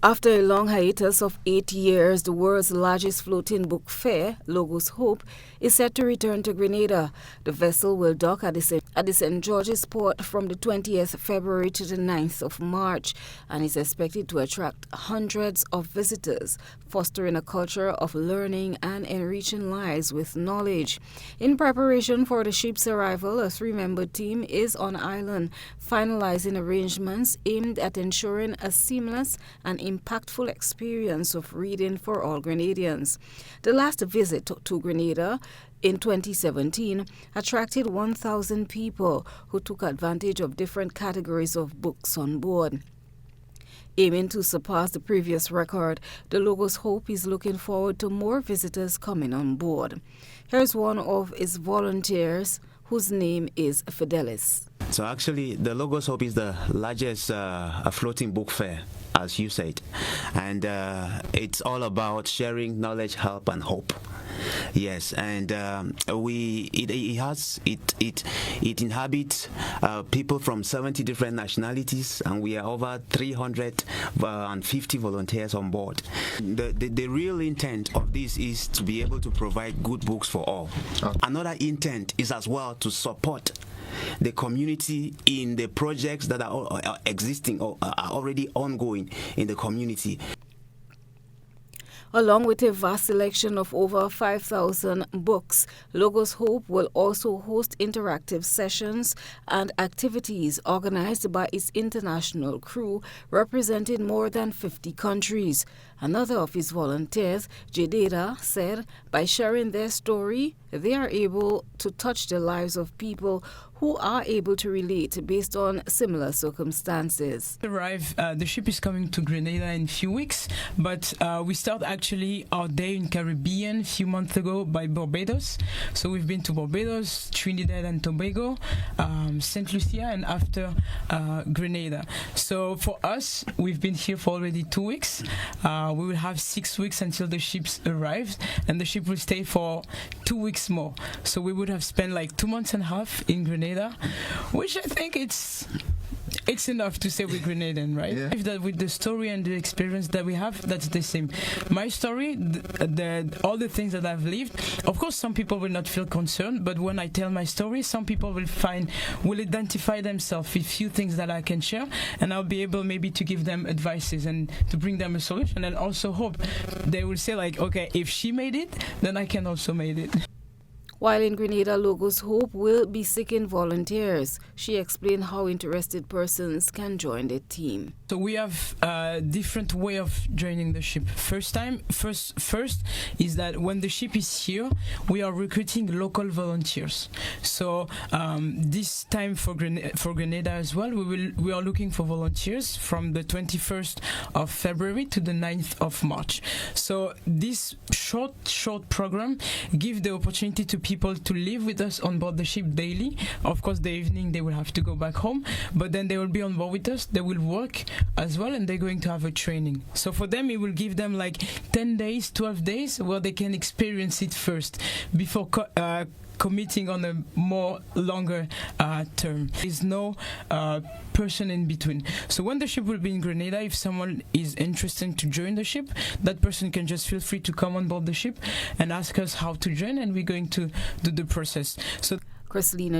After a long hiatus of 8 years, the world's largest floating book fair, Logos Hope, is set to return to Grenada. The vessel will dock at the St. George's port from the 20th February to the 9th of March and is expected to attract hundreds of visitors, fostering a culture of learning and enriching lives with knowledge. In preparation for the ship's arrival, a 3-member team is on island, finalizing arrangements aimed at ensuring a seamless and impactful experience of reading for all Grenadians. The last visit to Grenada in 2017 attracted 1,000 people who took advantage of different categories of books on board. Aiming to surpass the previous record, the Logos Hope is looking forward to more visitors coming on board. Here's one of its volunteers, whose name is Fidelis. So actually, the Logos Hope is the largest floating book fair, as you said, and it's all about sharing knowledge, help, and hope. Yes, and it inhabits people from 70 different nationalities, and we are over 350 volunteers on board. The real intent of this is to be able to provide good books for all. Another intent is as well to support the community in the projects that are existing or are already ongoing in the community. Along with a vast selection of over 5,000 books, Logos Hope will also host interactive sessions and activities organized by its international crew representing more than 50 countries. Another of his volunteers, Grenada, said by sharing their story, they are able to touch the lives of people who are able to relate based on similar circumstances. The ship is coming to Grenada in a few weeks, but we start actually our day in Caribbean a few months ago by Barbados. So we've been to Barbados, Trinidad and Tobago, St. Lucia, and after Grenada. So for us, we've been here for already 2 weeks. We will have 6 weeks until the ship's arrives, and the ship will stay for 2 weeks more. So we would have spent like 2 months and a half in Grenada, which I think it's enough to say we're Grenadian, right? Yeah. If that with the story and the experience that we have, that's the same. My story, all the things that I've lived, of course some people will not feel concerned, but when I tell my story, some people will identify themselves with few things that I can share, and I'll be able maybe to give them advices and to bring them a solution, and also hope they will say like, okay, if she made it, then I can also make it. While in Grenada, Logos Hope will be seeking volunteers. She explained how interested persons can join the team. So we have a different way of joining the ship. First is that when the ship is here, we are recruiting local volunteers. So this time for Grenada as well, we are looking for volunteers from the 21st of February to the 9th of March. So this short program gives the opportunity to people to live with us on board the ship daily. Of course, the evening they will have to go back home, but then they will be on board with us. They will work as well, and they're going to have a training. So for them, it will give them like 10 days, 12 days where they can experience it first before committing on a more longer term. There's no person in between. So when the ship will be in Grenada, if someone is interested to join the ship, that person can just feel free to come on board the ship and ask us how to join, and we're going to do the process. So Christina